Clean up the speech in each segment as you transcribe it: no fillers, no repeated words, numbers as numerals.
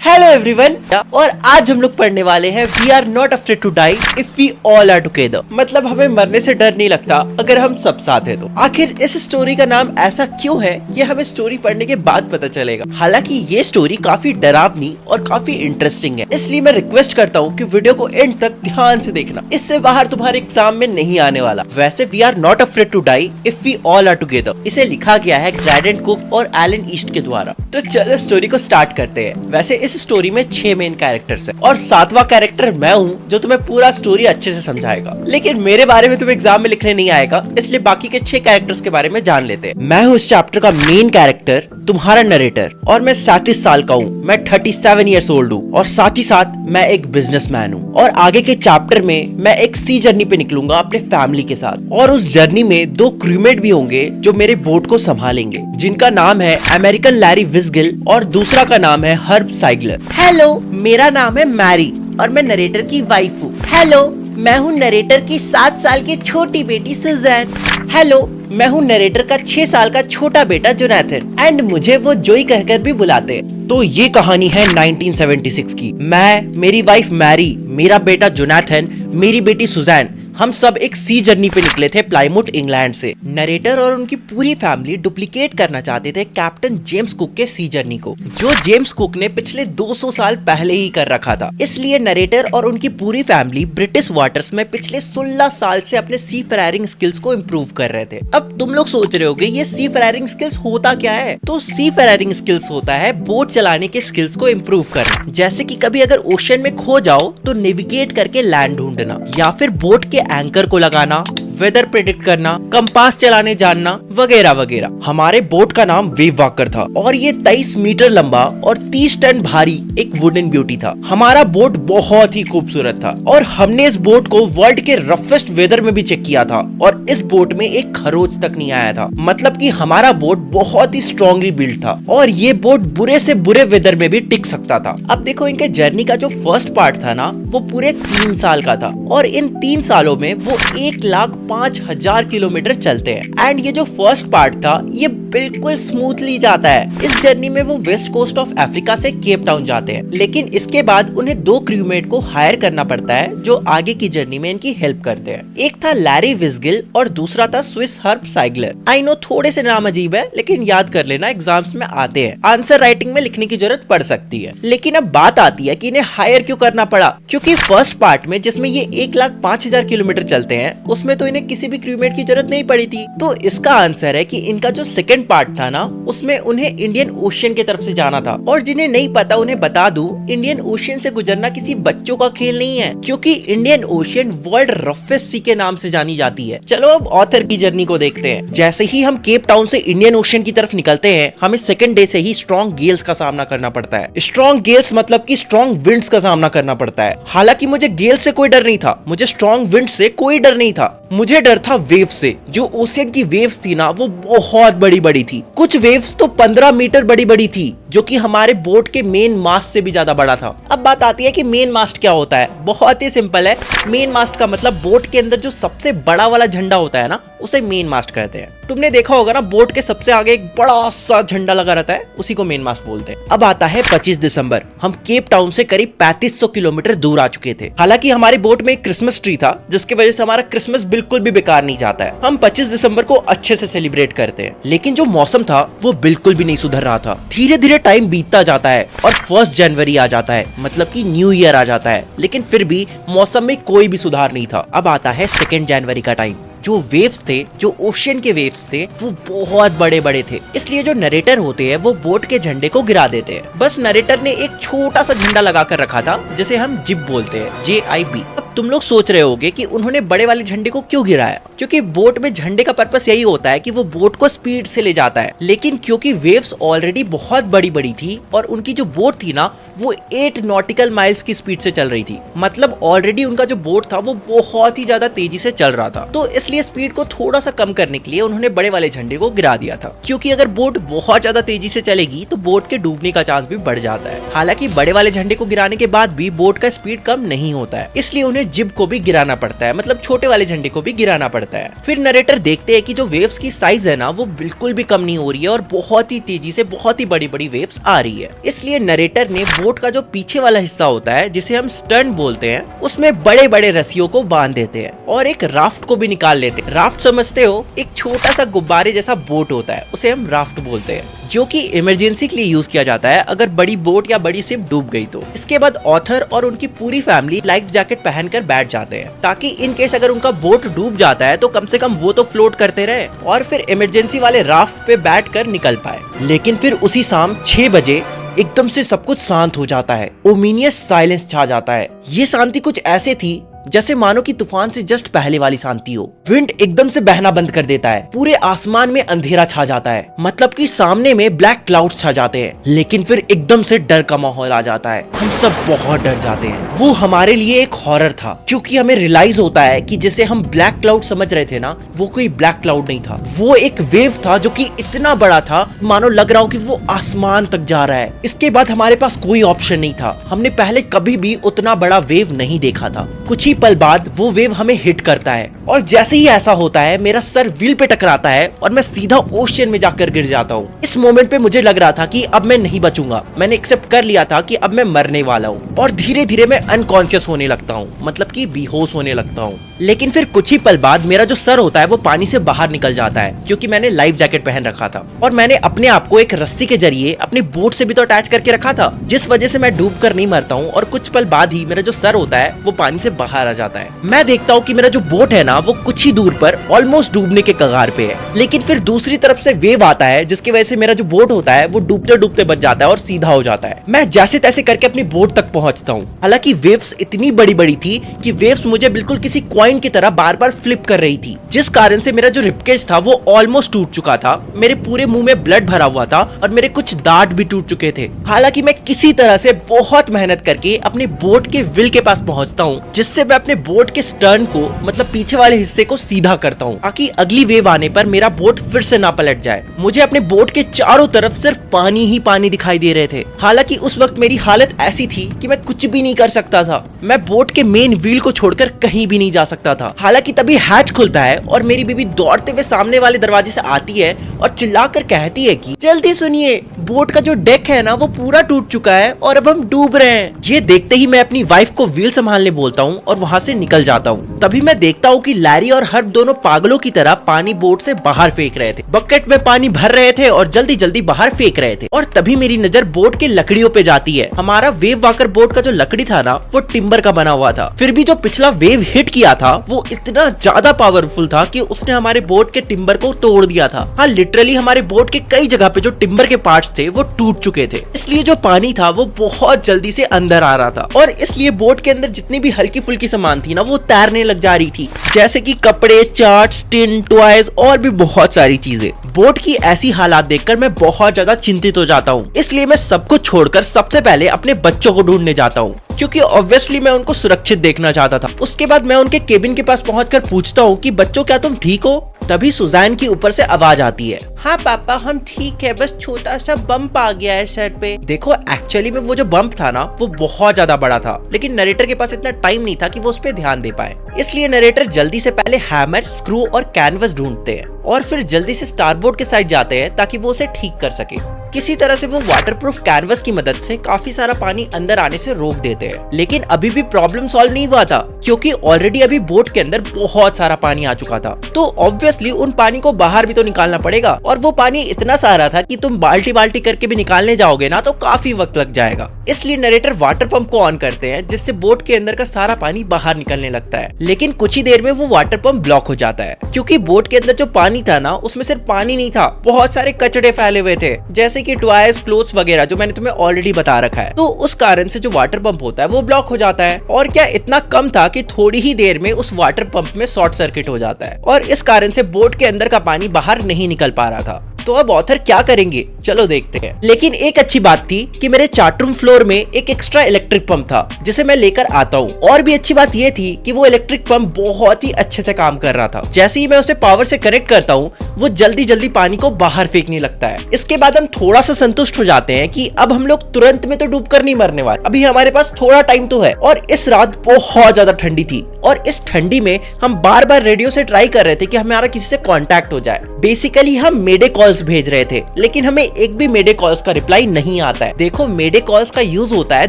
Hello everyone, और आज हम लोग पढ़ने वाले हैं we are not afraid to die if we all are together. मतलब हमें मरने से डर नहीं लगता अगर हम सब साथ हैं तो। आखिर इस स्टोरी का नाम ऐसा क्यों है ये हमें स्टोरी पढ़ने के बाद पता चलेगा। हालांकि ये स्टोरी काफी डरावनी और काफी इंटरेस्टिंग है, इसलिए मैं रिक्वेस्ट करता हूँ कि वीडियो को एंड तक ध्यान से देखना। इससे बाहर तुम्हारे एग्जाम में नहीं आने वाला। वैसे we are not afraid to die if we all are together इसे लिखा गया है ग्रैडेंट कुक और एलन ईस्ट के द्वारा। तो चलो स्टोरी को स्टार्ट करते हैं। वैसे इस स्टोरी में 6 मेन कैरेक्टर्स हैं और 7वां कैरेक्टर मैं हूँ जो तुम्हें पूरा स्टोरी अच्छे से समझाएगा। लेकिन मेरे बारे में तुम्हें एग्जाम में लिखने नहीं आएगा, इसलिए बाकी के 6 कैरेक्टर्स के बारे में जान लेते हैं। मैं हूँ इस चैप्टर का मेन कैरेक्टर, तुम्हारा नरेटर, और मैं 37 साल का हूँ। मैं 37 ईयर्स ओल्ड हूँ और साथ ही साथ मैं एक बिजनेसमैन हूँ। और आगे के चैप्टर में मैं एक सी जर्नी पे निकलूंगा अपने फैमिली के साथ, और उस जर्नी में 2 क्रूमेट भी होंगे जो मेरे बोट को संभालेंगे, जिनका नाम है अमेरिकन लैरी विज़गिल और दूसरा का नाम है हर्ब साइगलर। हेलो, मेरा नाम है मैरी और मैं नरेटर की वाइफ हूँ। हेलो, मैं हूँ नरेटर की 7 साल की छोटी बेटी सुजैन। हेलो, मैं हूँ नरेटर का 6 साल का छोटा बेटा जोनाथन, एंड मुझे वो जोई कहकर भी बुलाते हैं। तो ये कहानी है 1976 की। मैं, मेरी वाइफ मैरी, मेरा बेटा जोनाथन, मेरी बेटी सुजैन, हम सब एक सी जर्नी पे निकले थे प्लाईमुथ इंग्लैंड से। नरेटर और उनकी पूरी फैमिली डुप्लीकेट करना चाहते थे कैप्टन जेम्स कुक के सी जर्नी को, जो जेम्स कुक ने पिछले 200 साल पहले ही कर रखा था। इसलिए नरेटर और उनकी पूरी फैमिली ब्रिटिश वाटर्स में पिछले 16 साल से अपने सी फेयरिंग स्किल्स को इम्प्रूव कर रहे थे। अब तुम लोग सोच रहे होगे ये सी फेयरिंग स्किल्स होता क्या है? तो सी फेयरिंग स्किल्स होता है बोट चलाने के स्किल्स को इम्प्रूव करना। जैसे कि कभी अगर ओशन में खो जाओ तो नेविगेट करके लैंड ढूंढना, या फिर बोट के एंकर को लगाना, वेदर प्रेडिक्ट करना, कंपास चलाने जानना, वगैरह वगैरह। हमारे बोट का नाम वेव वॉकर था और ये 23 मीटर लंबा और 30 टन भारी एक वुडन ब्यूटी था। हमारा बोट बहुत ही खूबसूरत था और हमने इस बोट को वर्ल्ड के रफेस्ट वेदर में भी चेक किया था और इस बोट में एक खरोच तक नहीं आया था। मतलब कि हमारा बोट बहुत ही स्ट्रॉन्गली बिल्ड था और ये बोट बुरे से बुरे वेदर में भी टिक सकता था। अब देखो, इनके जर्नी का जो फर्स्ट पार्ट था ना, वो पूरे 3 साल का था और इन 3 सालों में वो 1,05,000 किलोमीटर चलते हैं। एंड ये जो फर्स्ट पार्ट था ये बिल्कुल स्मूथली जाता है। इस जर्नी में वो वेस्ट कोस्ट ऑफ अफ्रीका से केप टाउन जाते हैं, लेकिन इसके बाद उन्हें 2 क्रूमेट को हायर करना पड़ता है जो आगे की जर्नी में इनकी हेल्प करते हैं। एक था लैरी विज़गिल और दूसरा था स्विस हर्ब साइगलर। आई नो थोड़े से नाम अजीब है, लेकिन याद कर लेना, एग्जाम्स में आते हैं। आंसर राइटिंग में लिखने की जरूरत पड़ सकती है। लेकिन अब बात आती है कि इन्हें हायर क्यों करना पड़ा, क्योंकि फर्स्ट पार्ट में जिसमें ये 1,05,000 किलोमीटर चलते हैं उसमें तो इन्हें किसी भी क्रूमेट की जरूरत नहीं पड़ी थी। तो इसका आंसर है कि इनका जो सेकंड पार्ट था ना, उसमें उन्हें इंडियन ओशियन की तरफ से जाना था। और जिन्हें नहीं पता उन्हें बता दूं, इंडियन ओशियन से गुजरना किसी बच्चों का खेल नहीं है, क्योंकि इंडियन ओशियन वर्ल्ड रफेस्ट सी के नाम से जानी जाती है। चलो अब ऑथर की जर्नी को देखते हैं। जैसे ही हम केप टाउन से इंडियन ओशियन की तरफ निकलते हैं, हमें सेकंड डे से ही स्ट्रॉन्ग गेल्स का सामना करना पड़ता है। स्ट्रॉन्ग गेल्स मतलब कि स्ट्रॉन्ग विंड्स का सामना करना पड़ता है। हालांकि मुझे गेल से कोई डर नहीं था, मुझे स्ट्रॉन्ग विंड से कोई डर नहीं था, मुझे डर था वेव से। जो ओशियन की वेव्स थी ना, वो बहुत बड़ी बड़ी थी। कुछ वेव्स तो 15 मीटर बड़ी बड़ी थी, जो कि हमारे बोट के मेन मास्ट से भी ज्यादा बड़ा था। अब बात आती है कि मेन मास्ट क्या होता है। बहुत ही सिंपल है। मेन मास्ट का मतलब बोट के अंदर जो सबसे बड़ा वाला झंडा होता है ना, उसे मेन मास्ट कहते हैं। तुमने देखा होगा ना, बोट के सबसे आगे एक बड़ा सा झंडा लगा रहता है, उसी को मेन मास्ट बोलते हैं। अब आता है 25 दिसंबर। हम केप टाउन से करीब 3500 किलोमीटर दूर आ चुके थे। हालांकि हमारी बोट में एक क्रिसमस ट्री था, जिसकी वजह से हमारा क्रिसमस बिल्कुल भी बेकार नहीं जाता है। हम 25 दिसंबर को अच्छे से सेलिब्रेट करते हैं, लेकिन जो मौसम था वो बिल्कुल भी नहीं सुधर रहा था। धीरे धीरे टाइम बीतता जाता है और 1 जनवरी आ जाता है, मतलब कि न्यू ईयर आ जाता है, लेकिन फिर भी मौसम में कोई भी सुधार नहीं था। अब आता है 2 जनवरी का टाइम। जो वेव्स थे, जो ओशियन के वेव्स थे, वो बहुत बड़े बड़े थे। इसलिए जो नरेटर होते हैं वो बोट के झंडे को गिरा देते हैं। बस नरेटर ने एक छोटा सा झंडा लगा कर रखा था, जिसे हम जिब बोलते हैं, JIB। तुम लोग सोच रहे होगे कि उन्होंने बड़े वाले झंडे को क्यों गिराया, क्योंकि बोट में झंडे का पर्पस यही होता है कि वो बोट को स्पीड से ले जाता है। लेकिन क्योंकि वेव्स ऑलरेडी बहुत बड़ी बड़ी थी और उनकी जो बोट थी ना, वो 8 नॉटिकल माइल्स की स्पीड से चल रही थी। मतलब ऑलरेडी उनका जो बोट था वो बहुत ही ज्यादा तेजी से चल रहा था। तो इसलिए स्पीड को थोड़ा सा कम करने के लिए उन्होंने बड़े वाले झंडे को गिरा दिया था, क्योंकि अगर बोट बहुत ज्यादा तेजी से चलेगी तो बोट के डूबने का चांस भी बढ़ जाता है। हालांकि बड़े वाले झंडे को गिराने के बाद भी बोट का स्पीड कम नहीं होता है, इसलिए उन्हें जिब को भी गिराना पड़ता है, मतलब छोटे वाले झंडे को भी गिराना पड़ता है। फिर नरेटर देखते हैं कि जो वेव्स की साइज है ना वो बिल्कुल भी कम नहीं हो रही है और बहुत ही तेजी से बहुत ही बड़ी बड़ी वेव्स आ रही है। इसलिए नरेटर ने बोट का जो पीछे वाला हिस्सा होता है जिसे हम स्टर्न बोलते हैं उसमें बड़े बड़े रस्सियों को बांध देते हैं और एक राफ्ट को भी निकाल लेते हैं। राफ्ट समझते हो, एक छोटा सा गुब्बारे जैसा बोट होता है, उसे हम राफ्ट बोलते हैं, जो कि इमरजेंसी के लिए यूज किया जाता है अगर बड़ी बोट या बड़ी शिप डूब गई तो। इसके बाद ऑथर और उनकी पूरी फैमिली लाइफ जैकेट पहनकर बैठ जाते हैं ताकि इन केस अगर उनका बोट डूब जाता है तो कम से कम वो तो फ्लोट करते रहे और फिर इमरजेंसी वाले राफ्ट पे बैठकर निकल पाए। लेकिन फिर उसी शाम 6 बजे एकदम से सब कुछ शांत हो जाता है, ओमिनियस साइलेंस छा जाता है। ये शांति कुछ ऐसे थी जैसे मानो कि तूफान से जस्ट पहले वाली शांति हो। विंड एकदम से बहना बंद कर देता है, पूरे आसमान में अंधेरा छा जाता है, मतलब कि सामने में ब्लैक क्लाउड्स छा जाते हैं। लेकिन फिर एकदम से डर का माहौल आ जाता है, हम सब बहुत डर जाते हैं। वो हमारे लिए एक हॉरर था क्योंकि हमें रियलाइज होता है कि जिसे हम ब्लैक क्लाउड समझ रहे थे ना, वो कोई ब्लैक क्लाउड नहीं था, वो एक वेव था जो कि इतना बड़ा था मानो लग रहा हो कि वो आसमान तक जा रहा है। इसके बाद हमारे पास कोई ऑप्शन नहीं था, हमने पहले कभी भी उतना बड़ा वेव नहीं देखा था। कुछ ही पल बाद वो वेव हमें हिट करता है और जैसे ही ऐसा होता है मेरा सर व्हील पे टकराता है और मैं सीधा ओशियन में जाकर गिर जाता हूँ। इस मोमेंट पे मुझे लग रहा था कि अब मैं नहीं बचूंगा, मैंने एक्सेप्ट कर लिया था कि अब मैं मरने वाला हूँ और धीरे धीरे मैं अनकॉन्शियस होने लगता हूँ, मतलब कि बेहोश होने लगता हूँ। लेकिन फिर कुछ ही पल बाद मेरा जो सर होता है वो पानी से बाहर निकल जाता है क्योंकि मैंने लाइफ जैकेट पहन रखा था और मैंने अपने आप को एक रस्सी के जरिए अपनी बोट से भी तो अटैच करके रखा था, जिस वजह से मैं डूब कर नहीं मरता हूँ। और कुछ पल बाद ही मेरा जो सर होता है वो पानी से बाहर आ जाता है। मैं देखता हूँ कि मेरा जो बोट है ना वो कुछ ही दूर पर ऑलमोस्ट डूबने के कगार पे है, लेकिन फिर दूसरी तरफ से वेव आता है जिसकी वजह से मेरा जो बोट होता है वो डूबते डूबते बच जाता है और सीधा हो जाता है। मैं जैसे तैसे करके अपनी बोट तक पहुंचता हूँ। हालांकि वेव्स इतनी बड़ी बड़ी थी कि वेव्स मुझे बिल्कुल किसी कॉइन की तरह बार बार फ्लिप कर रही थी, जिस कारण से मेरा जो रिबकेज था वो ऑलमोस्ट टूट चुका था, मेरे पूरे मुंह में ब्लड भरा हुआ था और मेरे कुछ दांत भी टूट चुके थे। हालांकि मैं किसी तरह से बहुत मेहनत करके अपने बोट के व्हील के पास पहुंचता हूँ, जिससे मैं अपने बोट के स्टर्न को मतलब पीछे वाले हिस्से को सीधा करता हूँ ताकि अगली वेव आने पर मेरा बोट फिर से ना पलट जाए। मुझे अपने बोट के चारों तरफ सिर्फ पानी ही पानी दिखाई दे रहे थे। हालांकि उस वक्त मेरी हालत ऐसी थी कि मैं कुछ भी नहीं कर सकता था, मैं बोट के मेन व्हील को छोड़कर कहीं भी नहीं जा सकता था। हालांकि तभी हैच खुलता है और मेरी बीबी दौड़ते हुए सामने वाले दरवाजे से आती है और चिल्लाकर कहती है कि जल्दी सुनिए, बोट का जो डेक है ना वो पूरा टूट चुका है और अब हम डूब रहे हैं। ये देखते ही मैं अपनी वाइफ को व्हील संभालने बोलता हूँ और वहाँ से निकल जाता हूँ। तभी मैं देखता हूँ कि लैरी और हर्ब दोनों पागलों की तरह पानी बोट से बाहर फेंक रहे थे, बकेट में पानी भर रहे थे और जल्दी जल्दी बाहर फेंक रहे थे। और तभी मेरी नजर बोट के लकड़ियों पे जाती है। हमारा वेव वाकर बोट का जो लकड़ी था ना वो टिम्बर का बना हुआ था, फिर भी जो पिछला वेव हिट किया था वो इतना ज्यादा पावरफुल था कि उसने हमारे बोट के टिम्बर को तोड़ दिया था। हाँ, लिटरली हमारे बोट के कई जगह पे जो टिम्बर के पार्ट्स थे वो टूट चुके थे, इसलिए जो पानी था वो बहुत जल्दी से अंदर आ रहा था और इसलिए बोट के अंदर जितनी भी हल्की फुल्की सामान थी ना वो तैरने लग जा रही थी, जैसे कि कपड़े, चार्ट्स, टिन, टॉयज और भी बहुत सारी चीजें। बोट की ऐसी हालात देखकर मैं बहुत ज्यादा चिंतित हो जाता हूँ, इसलिए मैं सब कुछ छोड़कर सबसे पहले अपने बच्चों को ढूंढने जाता हूँ क्योंकि ऑब्वियसली मैं उनको सुरक्षित देखना चाहता था। उसके बाद मैं उनके केबिन के पास पहुंचकर पूछता हूँ कि बच्चों क्या तुम ठीक हो? तभी सुजैन की ऊपर से आवाज आती है, हाँ पापा हम ठीक है, बस छोटा सा बम्प आ गया है सर पे। देखो एक्चुअली में वो जो बम्प था ना वो बहुत ज्यादा बड़ा था, लेकिन नरेटर के पास इतना टाइम नहीं था कि वो उस पर ध्यान दे पाए, इसलिए नरेटर जल्दी से पहले हैमर, स्क्रू और कैनवस ढूंढते हैं और फिर जल्दी से स्टारबोर्ड के साइड जाते हैं ताकि वो उसे ठीक कर सके। किसी तरह से वो वाटरप्रूफ कैनवस की मदद से काफी सारा पानी अंदर आने से रोक देते हैं, लेकिन अभी भी प्रॉब्लम सॉल्व नहीं हुआ था क्योंकि ऑलरेडी अभी बोट के अंदर बहुत सारा पानी आ चुका था। तो ऑब्वियसली उन पानी को बाहर भी तो निकालना पड़ेगा और वो पानी इतना सारा था कि तुम बाल्टी बाल्टी करके भी निकालने जाओगे ना तो काफी वक्त लग जाएगा। इसलिए नरेटर वाटर पंप को ऑन करते हैं जिससे बोट के अंदर का सारा पानी बाहर निकलने लगता है, लेकिन कुछ ही देर में वो वाटर पंप ब्लॉक हो जाता है क्योंकि बोट के अंदर जो पानी था ना उसमें सिर्फ पानी नहीं था, बहुत सारे कचड़े फैले हुए थे जैसे कि टॉयज, क्लोथ्स वगैरह जो मैंने तुम्हें ऑलरेडी बता रखा है। तो उस कारण से जो वाटर पंप होता है वो ब्लॉक हो जाता है और क्या इतना कम था कि थोड़ी ही देर में उस वाटर पंप में शॉर्ट सर्किट हो जाता है और इस कारण से बोट के अंदर का पानी बाहर नहीं निकल पा रहा था। तो अब ऑथर क्या करेंगे, चलो देखते हैं। लेकिन एक अच्छी बात थी कि मेरे चार्ट रूम फ्लोर में एक एक्स्ट्रा इलेक्ट्रिक पंप था जिसे मैं लेकर आता हूँ। और भी अच्छी बात ये थी कि वो इलेक्ट्रिक पंप बहुत ही अच्छे से काम कर रहा था। जैसे ही मैं उसे पावर से कनेक्ट करता हूँ वो जल्दी जल्दी पानी को बाहर फेंकने लगता है। इसके बाद हम थोड़ा सा संतुष्ट हो जाते हैं कि अब हम लोग तुरंत में तो डूबकर नहीं मरने वाले, अभी हमारे पास थोड़ा टाइम तो है। और इस रात बहुत ज्यादा ठंडी थी और इस ठंडी में हम बार बार रेडियो से ट्राई कर रहे थे कि हमारा किसी से कांटेक्ट हो जाए। बेसिकली हम मेडे कॉल्स भेज रहे थे लेकिन हमें एक भी मेडे कॉल्स का रिप्लाई नहीं आता है। देखो, मेडे कॉल्स का यूज होता है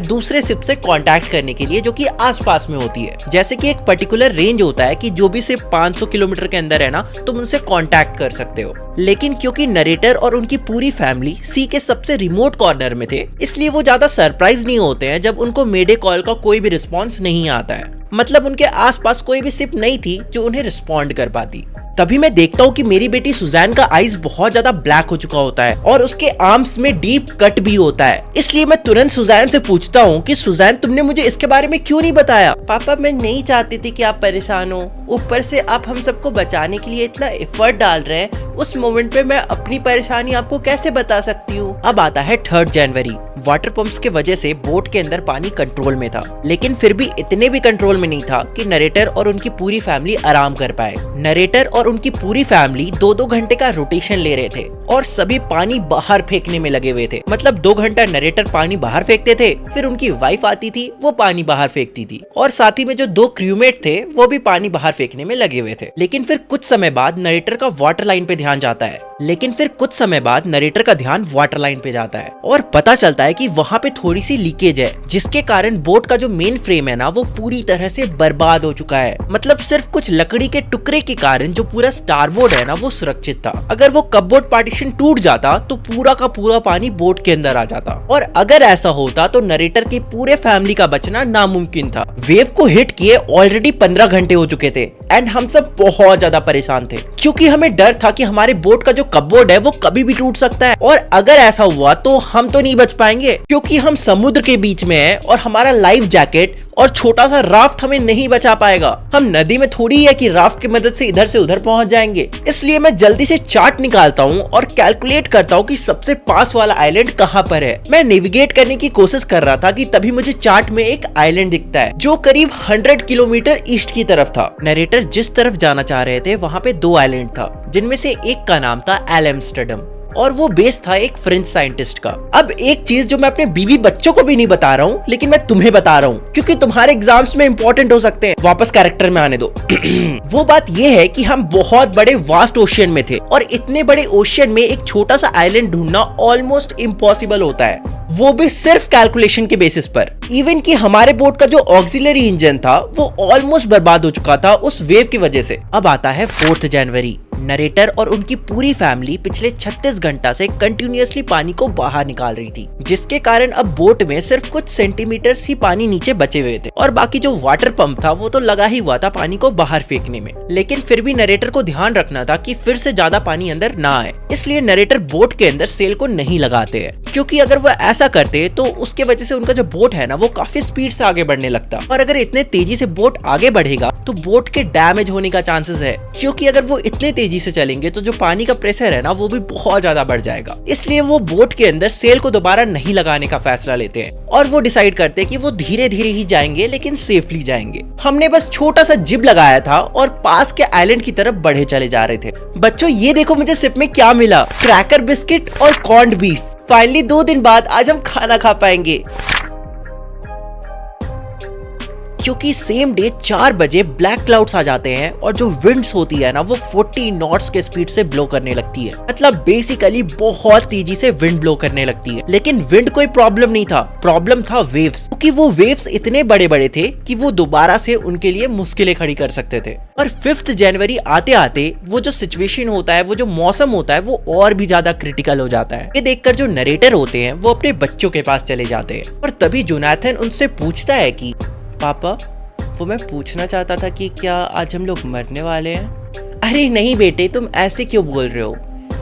दूसरे शिप से कांटेक्ट करने के लिए जो कि आसपास में होती है। जैसे कि एक पर्टिकुलर रेंज होता है कि जो भी शिप 500 किलोमीटर के अंदर है ना, तुम उनसे कांटेक्ट कर सकते हो। लेकिन क्योंकि नरेटर और उनकी पूरी फैमिली सी के सबसे रिमोट कॉर्नर में थे, इसलिए वो ज्यादा सरप्राइज नहीं होते हैं जब उनको मेडे कॉल का कोई भी रिस्पॉन्स नहीं आता है। मतलब उनके आसपास कोई भी शिप नहीं थी जो उन्हें रिस्पॉन्ड कर पाती। तभी मैं देखता हूँ कि मेरी बेटी सुजैन का आईज बहुत ज्यादा ब्लैक हो चुका होता है और उसके आर्म्स में डीप कट भी होता है। इसलिए मैं तुरंत सुजैन से पूछता हूँ कि सुजैन, तुमने मुझे इसके बारे में क्यों नहीं बताया? पापा, मैं नहीं चाहती थी कि आप परेशान हो, ऊपर से आप हम सबको बचाने के लिए इतना एफर्ट डाल रहे हैं, उस मोमेंट पे मैं अपनी परेशानी आपको कैसे बता सकती हूँ। अब आता है 3 जनवरी। वाटर पंप्स के वजह से बोट के अंदर पानी कंट्रोल में था, लेकिन फिर भी इतने भी कंट्रोल में नहीं था कि नरेटर और उनकी पूरी फैमिली आराम कर पाए। नरेटर और उनकी पूरी फैमिली 2-2 घंटे का रोटेशन ले रहे थे और सभी पानी बाहर फेंकने में लगे हुए थे। मतलब 2 घंटा नरेटर पानी बाहर फेंकते थे, फिर उनकी वाइफ आती थी, वो पानी बाहर फेंकती थी और साथ ही में जो 2 क्रूमेट थे वो भी पानी बाहर फेंकने में लगे हुए थे। लेकिन फिर कुछ समय बाद नरेटर का वाटर लाइन पे ध्यान जाता है और पता चलता है कि वहाँ पे थोड़ी सी लीकेज है, जिसके कारण बोट का जो मेन फ्रेम है ना, वो पूरी तरह से बर्बाद हो चुका है। मतलब सिर्फ कुछ लकड़ी के टुकड़े के कारण जो पूरा स्टारबोर्ड है ना, वो सुरक्षित था। अगर वो कपबोर्ड पार्टीशन टूट जाता तो पूरा का पूरा पानी बोट के अंदर आ जाता, और अगर ऐसा होता तो नरेटर की पूरे फैमिली का बचना नामुमकिन था। वेव को हिट किए ऑलरेडी 15 घंटे हो चुके थे एंड हम सब बहुत ज्यादा परेशान थे, क्योंकि हमें डर था कि हमारे बोट का जो कपबोर्ड है वो कभी भी टूट सकता है, और अगर ऐसा हुआ तो हम तो नहीं बच पाएंगे, क्योंकि हम समुद्र के बीच में हैं और हमारा लाइफ जैकेट और छोटा सा राफ्ट हमें नहीं बचा पाएगा। हम नदी में थोड़ी है कि राफ्ट की मदद से इधर से उधर पहुंच जाएंगे। इसलिए मैं जल्दी से चार्ट निकालता हूं और कैलकुलेट करता हूं कि सबसे पास वाला आइलैंड कहां पर है। मैं नेविगेट करने की कोशिश कर रहा था कि तभी मुझे चार्ट में एक आइलैंड दिखता है जो करीब 100 किलोमीटर ईस्ट की तरफ था। नरेटर जिस तरफ जाना चाह रहे थे वहाँ पे 2 आइलैंड था, जिनमें से एक का नाम था एम्स्टर्डम और वो बेस था एक फ्रेंच साइंटिस्ट का। अब एक चीज जो मैं अपने बीवी बच्चों को भी नहीं बता रहा हूँ, लेकिन मैं तुम्हें बता रहा हूँ क्योंकि तुम्हारे एग्जाम्स में इंपॉर्टेंट हो सकते हैं। वापस कैरेक्टर में आने दो। वो बात ये है कि हम बहुत बड़े वास्ट ओशियन में थे और इतने बड़े ओशियन में एक छोटा सा आइलैंड ढूंढना ऑलमोस्ट इम्पॉसिबल होता है, वो भी सिर्फ कैलकुलेशन के बेसिस पर। इवन कि हमारे बोट का जो ऑक्सिलरी इंजन था वो ऑलमोस्ट बर्बाद हो चुका था उस वेव की वजह से। अब आता है 4 जनवरी। नरेटर और उनकी पूरी फैमिली पिछले 36 घंटा से कंटिन्यूअसली पानी को बाहर निकाल रही थी, जिसके कारण अब बोट में सिर्फ कुछ सेंटीमीटर्स ही पानी नीचे बचे हुए थे और बाकी जो वाटर पंप था वो तो लगा ही हुआ था पानी को बाहर फेंकने में। लेकिन फिर भी नरेटर को ध्यान रखना था कि फिर से ज्यादा पानी अंदर ना आए, इसलिए नरेटर बोट के अंदर सेल को नहीं लगाते हैं, क्योंकि अगर वो ऐसा करते तो उसके वजह से उनका जो बोट है ना वो काफी स्पीड से आगे बढ़ने लगता, और अगर इतने तेजी से बोट आगे बढ़ेगा तो बोट के डैमेज होने का चांसेस है, क्योंकि अगर वो इतने तेजी से चलेंगे तो जो पानी का प्रेशर है ना वो भी बहुत ज्यादा बढ़ जाएगा। इसलिए वो बोट के अंदर सेल को दोबारा नहीं लगाने का फैसला लेते हैं और वो डिसाइड करते हैं कि वो धीरे धीरे ही जाएंगे लेकिन सेफली जाएंगे। हमने बस छोटा सा जिब लगाया था और पास के आइलैंड की तरफ बढ़े चले जा रहे थे। बच्चों, ये देखो मुझे सिप में क्या मिला, क्रैकर बिस्किट और कॉर्न्ड बीफ। फाइनली 2 दिन बाद आज हम खाना खा पाएंगे, क्योंकि सेम डे 4 बजे ब्लैक क्लाउड्स आ जाते हैं और जो विंड्स होती है ना वो 40 नॉट्स के स्पीड से ब्लो करने लगती है। मतलब बेसिकली बहुत तेजी से विंड ब्लो करने लगती है। लेकिन विंड कोई प्रॉब्लम नहीं था, प्रॉब्लम था वेव्स, क्योंकि वो वेव्स इतने बड़े बड़े थे कि वो दोबारा से उनके लिए मुश्किलें खड़ी कर सकते थे। और 5 जनवरी आते आते वो जो सिचुएशन होता है, वो जो मौसम होता है वो और भी ज्यादा क्रिटिकल हो जाता है। ये देखकर जो नरेटर होते हैं वो अपने बच्चों के पास चले जाते हैं और तभी जोनाथन उनसे पूछता है कि पापा, वो मैं पूछना चाहता था कि क्या आज हम लोग मरने वाले हैं? अरे नहीं बेटे, तुम ऐसे क्यों बोल रहे हो,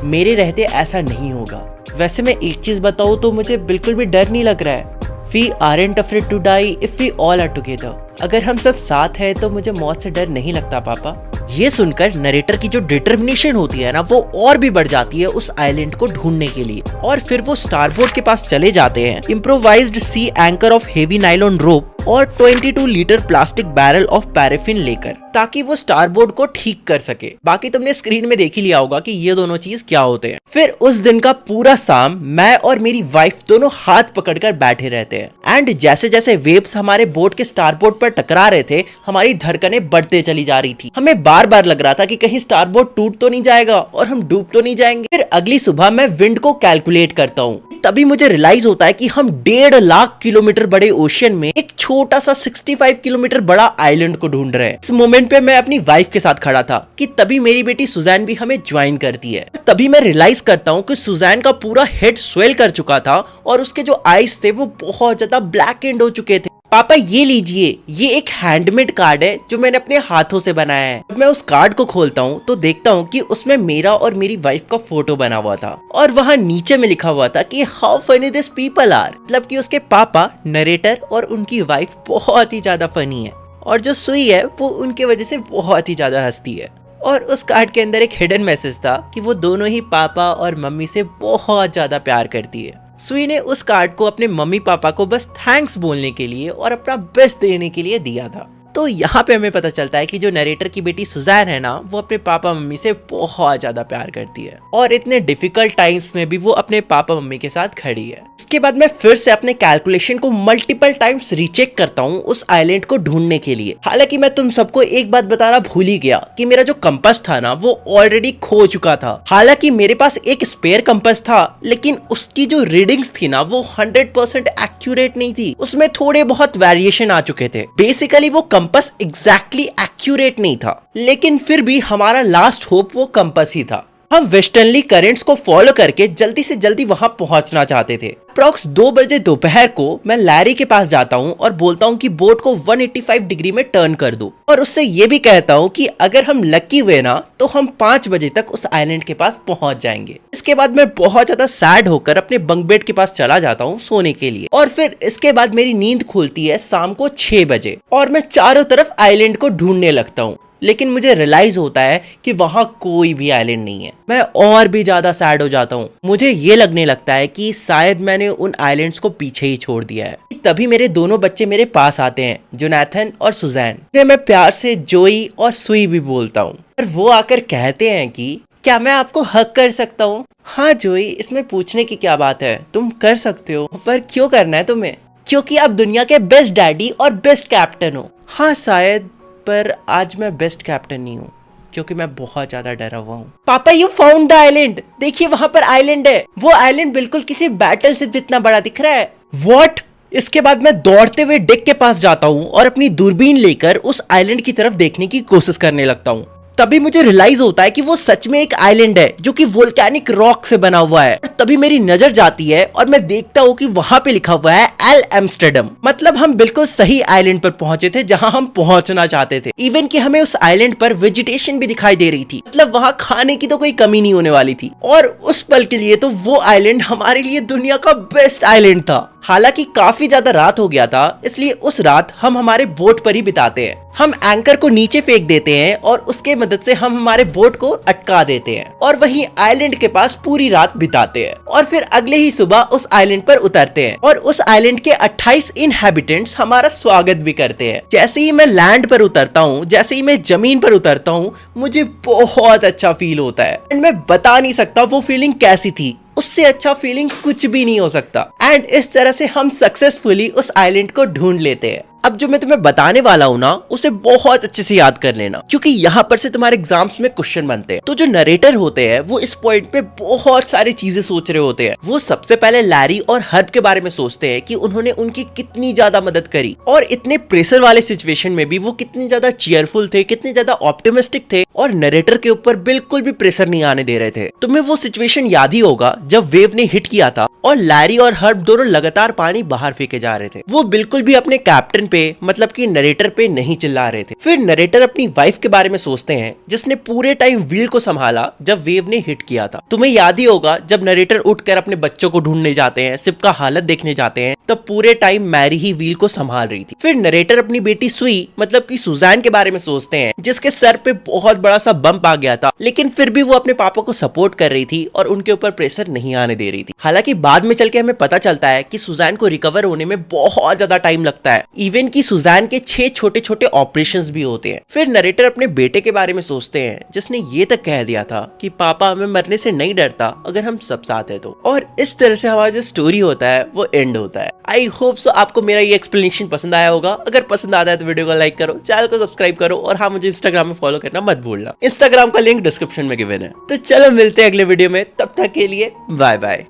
मेरे रहते ऐसा नहीं होगा। वैसे मैं एक चीज बताऊं तो मुझे बिल्कुल भी डर नहीं लग रहा है। We aren't afraid to die if we all are together। अगर हम सब साथ हैं तो मुझे मौत से डर नहीं लगता पापा। ये सुनकर नरेटर की जो डिटर्मिनेशन होती है ना, वो और भी बढ़ जाती है उस आइलैंड को ढूंढने के लिए। और फिर वो स्टारबोर्ड के पास चले जाते हैं, improvised sea anchor of heavy nylon rope और 22 litre plastic barrel of paraffin लेकर, ताकि वो स्टारबोर्ड को ठीक कर सके। बाकी तुमने स्क्रीन में देख ही लिया होगा कि ये दोनों चीज क्या होते हैं। फिर उस दिन का पूरा शाम मैं और मेरी वाइफ दोनों हाथ पकड़कर बैठे रहते हैं एंड जैसे जैसे वेव्स हमारे बोट के स्टारबोर्ड पर टकरा रहे थे, हमारी धड़कनें बढ़ते चली जा रही थी। हमें बार बार लग रहा था कि कहीं स्टारबोर्ड टूट तो नहीं जाएगा और हम डूब तो नहीं जाएंगे। फिर अगली सुबह मैं विंड को कैलकुलेट करता हूँ, तभी मुझे रियलाइज होता है कि हम 1.5 लाख किलोमीटर बड़े ओशियन में एक छोटा सा 65 किलोमीटर बड़ा आइलैंड को ढूंढ रहे हैं। इस मोमेंट पे मैं अपनी वाइफ के साथ खड़ा था कि तभी मेरी बेटी सुजैन भी हमें ज्वाइन करती है। तभी मैं रियलाइज करता हूँ कि सुजैन का पूरा हेड स्वेल कर चुका था और उसके जो आईज थे वो बहुत ज्यादा ब्लैक एंड हो चुके थे। पापा ये लीजिए, ये एक हैंडमेड कार्ड है जो मैंने अपने हाथों से बनाया है। जब मैं उस कार्ड को खोलता हूँ तो देखता हूँ कि उसमें मेरा और मेरी वाइफ का फोटो बना हुआ था और वहाँ नीचे में लिखा हुआ था कि how funny this people are, मतलब कि उसके पापा नरेटर और उनकी वाइफ बहुत ही ज्यादा फनी है और जो सुई है वो उनके वजह से बहुत ही ज्यादा हंसती है। और उस कार्ड के अंदर एक हिडन मैसेज था कि वो दोनों ही पापा और मम्मी से बहुत ज्यादा प्यार करती है। सुई ने उस कार्ड को अपने मम्मी पापा को बस थैंक्स बोलने के लिए और अपना बेस्ट देने के लिए दिया था। तो यहाँ पे हमें पता चलता है कि जो नरेटर की बेटी सुजैन है ना, वो अपने पापा मम्मी से बहुत ज्यादा प्यार करती है और इतने डिफिकल्ट टाइम्स में भी वो अपने पापा मम्मी के साथ खड़ी है। इसके बाद मैं फिर से अपने कैलकुलेशन को मल्टीपल टाइम्स रीचेक करता हूँ उस आइलैंड को ढूंढने के लिए। हालांकि मैं तुम सबको एक बात बताना भूल ही गया कि मेरा जो कंपास था ना, वो ऑलरेडी खो चुका था। हालांकि मेरे पास एक स्पेयर कंपास था, लेकिन उसकी जो रीडिंग्स थी ना, वो 100% एक्यूरेट नहीं थी। उसमें थोड़े बहुत वेरिएशन आ चुके थे। बेसिकली वो कंपास एग्जैक्टली एक्यूरेट नहीं था, लेकिन फिर भी हमारा लास्ट होप वो कंपास ही था। हम वेस्टर्नली करेंट्स को फॉलो करके जल्दी से जल्दी वहां पहुंचना चाहते थे। अप्रॉक्स 2 बजे दोपहर को मैं लैरी के पास जाता हूं और बोलता हूं कि बोट को 185 डिग्री में टर्न कर दो और उससे ये भी कहता हूं कि अगर हम लकी हुए ना तो हम 5 बजे तक उस आइलैंड के पास पहुंच जाएंगे। इसके बाद मैं बहुत ज्यादा सैड होकर अपने बंक बेड के पास चला जाता हूं सोने के लिए और फिर इसके बाद मेरी नींद खुलती है शाम को 6 बजे और मैं चारों तरफ आइलैंड को ढूंढने लगता हूँ। लेकिन मुझे रियलाइज होता है कि वहां कोई भी आइलैंड नहीं है। मैं और भी ज्यादा सैड हो जाता हूँ। मुझे ये लगने लगता है कि शायद मैंने उन आइलैंड्स को पीछे ही छोड़ दिया है। तभी मेरे दोनों बच्चे मेरे पास आते हैं, जोनाथन और सुजैन। मैं प्यार से जोई और सुई भी बोलता हूँ और वो आकर कहते हैं कि क्या मैं आपको हक कर सकता हूँ? हाँ जोई, इसमें पूछने की क्या बात है, तुम कर सकते हो, पर क्यों करना है तुम्हें? क्योंकि आप दुनिया के बेस्ट डैडी और बेस्ट कैप्टन हो। हाँ शायद, पर आज मैं बेस्ट कैप्टन नहीं हूँ क्योंकि मैं बहुत ज्यादा डरा हुआ हूँ। पापा यू फाउंड द आइलैंड, देखिए वहां पर आइलैंड है। वो आइलैंड बिल्कुल किसी बैटल शिप जितना बड़ा दिख रहा है। व्हाट? इसके बाद मैं दौड़ते हुए डेक के पास जाता हूँ और अपनी दूरबीन लेकर उस आइलैंड की तरफ देखने की कोशिश करने लगता हूँ। तभी मुझे रियलाइज होता है कि वो सच में एक आइलैंड है जो कि वोल्केनिक रॉक से बना हुआ है। और तभी मेरी नजर जाती है और मैं देखता हूँ कि वहां पे लिखा हुआ है एल एम्स्टर्डम। मतलब हम बिल्कुल सही आइलैंड पर पहुंचे थे जहां हम पहुंचना चाहते थे। इवन कि हमें उस आइलैंड पर वेजिटेशन भी दिखाई दे रही थी, मतलब वहां खाने की तो कोई कमी नहीं होने वाली थी। और उस पल के लिए तो वो आइलैंड हमारे लिए दुनिया का बेस्ट आइलैंड था। हालांकि काफी ज्यादा रात हो गया था, इसलिए उस रात हम हमारे बोट पर ही बिताते हैं। हम एंकर को नीचे फेंक देते हैं और उसके मदद से हम हमारे बोट को अटका देते हैं और वहीं आइलैंड के पास पूरी रात बिताते हैं और फिर अगले ही सुबह उस आइलैंड पर उतरते हैं और उस आइलैंड के 28 इनहैबिटेंट्स हमारा स्वागत भी करते हैं। जैसे ही मैं लैंड पर उतरता हूँ, जैसे ही मैं जमीन पर उतरता हूँ, मुझे बहुत अच्छा फील होता है एंड मैं बता नहीं सकता वो फीलिंग कैसी थी। उससे अच्छा फीलिंग कुछ भी नहीं हो सकता। एंड इस तरह से हम सक्सेसफुली उस आइलैंड को ढूंढ लेते हैं। अब जो मैं तुम्हें बताने वाला हूँ ना, उसे बहुत अच्छे से याद कर लेना क्योंकि यहाँ पर से तुम्हारे एग्जाम्स में क्वेश्चन बनते हैं। तो जो नरेटर होते हैं वो इस पॉइंट पे बहुत सारी चीजें सोच रहे होते हैं। वो सबसे पहले लैरी और हर्ब के बारे में सोचते हैं कि उन्होंने उनकी कितनी ज्यादा मदद करी और इतने प्रेशर वाले सिचुएशन में भी वो कितने ज्यादा चीयरफुल थे, कितने ज्यादा ऑप्टिमिस्टिक थे और नरेटर के ऊपर बिल्कुल भी प्रेशर नहीं आने दे रहे थे। तुम्हें वो सिचुएशन याद ही होगा जब वेव ने हिट किया था और लैरी और हर्ब दोनों लगातार पानी बाहर फेंके जा रहे थे। वो बिल्कुल भी अपने कैप्टन पे मतलब कि नरेटर पे नहीं चिल्ला रहे थे। फिर नरेटर अपनी वाइफ के बारे में सोचते हैं जिसने पूरे टाइम व्हील को संभाला जब वेव ने हिट किया था। तुम्हें याद ही होगा जब नरेटर उठकर अपने बच्चों को ढूंढने जाते हैं, सिप का हालत देखने जाते हैं, तब पूरे टाइम मैरी ही व्हील को संभाल रही थी। फिर नरेटर अपनी बेटी सुई मतलब कि सुजैन के बारे में सोचते हैं जिसके सर पे बहुत बड़ा सा बम्प आ गया था, लेकिन फिर भी वो अपने पापा को सपोर्ट कर रही थी और उनके ऊपर प्रेशर नहीं आने दे रही थी। हालांकि बाद में चल के हमें पता चलता है कि सुजैन को रिकवर होने में बहुत ज्यादा टाइम लगता है, इवन कि सुजैन के 6 छोटे छोटे ऑपरेशंस भी होते हैं। फिर नरेटर अपने बेटे के बारे में सोचते हैं जिसने ये तक कह दिया था कि पापा हमें मरने से नहीं डरता अगर हम सब साथ हैं तो। और इस तरह से हमारा जो स्टोरी होता है वो एंड होता है। आई होप सो आपको मेरा ये एक्सप्लेनेशन पसंद आया होगा। अगर पसंद आता है तो वीडियो को लाइक करो, चैनल को सब्सक्राइब करो और हाँ, मुझे इंस्टाग्राम में फॉलो करना मत भूलना। इंस्टाग्राम का लिंक डिस्क्रिप्शन में गिवन है। तो चलो मिलते हैं अगले वीडियो में, तब तक के लिए बाय बाय।